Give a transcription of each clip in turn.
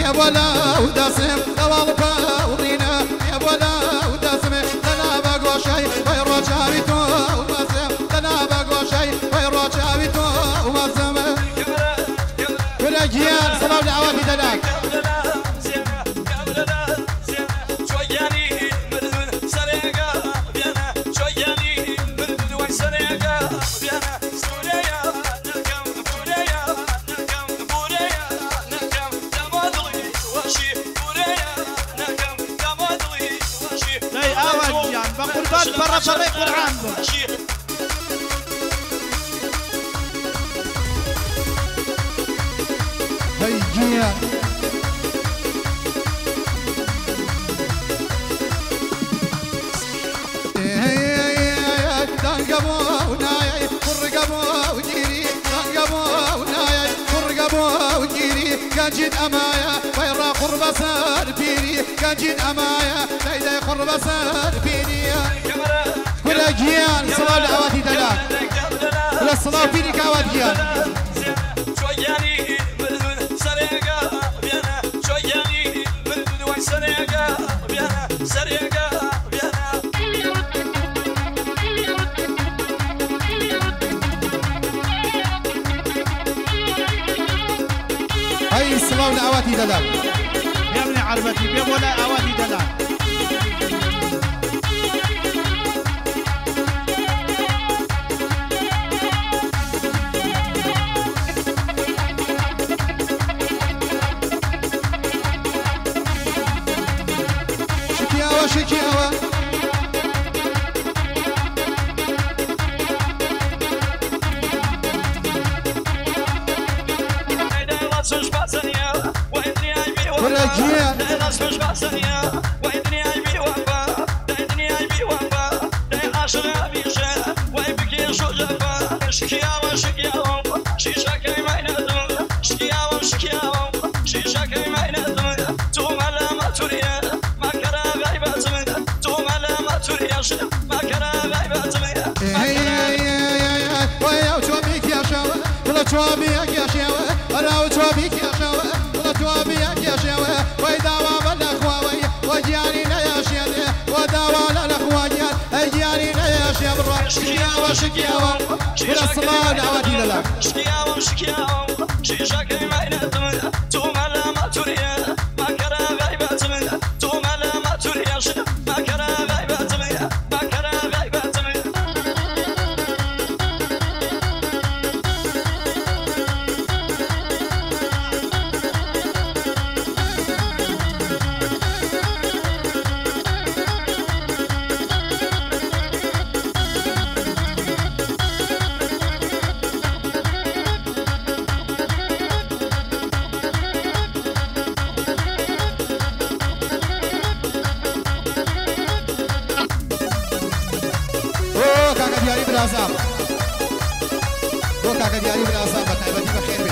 يا ولا ودسم دوال باورينا يا ولا ودسم لنا بقوا شيء ويرو جابتو ومزم لنا بقوا شيء ويرو جابتو ومزم كل أجيال صلاة دعوات دلاك بقربان برا شري قرآن هاي جيان دنقبو ناي قرقبو وجيري دنقبو ناي قرقبو وجيري كاجد أمايا ويرا قرب سار بيري كاجد أمايا ليلى قرب سار بيري كل أجيال صلاة دعواتي دلاك كل الصلاة بيري كاوات جيال هاي الصلاة دعواتي دلاك يا ابني عربتي بيب ولا أواتي دلاك شكياوة شكياوة كل أجيال توابيك يا شيوة أنا توابيك يا شيوة ولا توابيك يا شيوة ويداوى بالأخوة وجيانينا يا شيوة وداوى الأخوة جيانينا يا شيوة شكياوة شكياوة ولا الصلاة دعواتي لك شكياوة شكياوة شيشاك ما ينتمن توم على ما تريا ما كرا غيبات من توم على ما تريا ما كرا غيبات من ما كرا غيبات من دياري بالعصاب وكاكا دياري بالعصاب بتعبتي بخير بي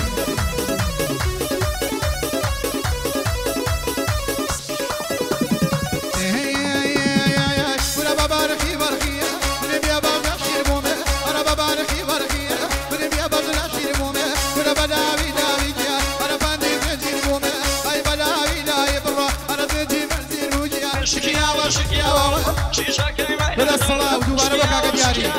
ولا ببارخي برخية ونبيا بغلا شرمومة أنا ببارخي برخية ونبيا بغلا شرمومة ولا بداوي داويجيا أنا باندي بنزين مومة أي بداوي داوي برا أنا تجي بنزين وجيا شكياوة شكياوة شيشاك ما ولا الصلاة ودوبارة وكاكا دياري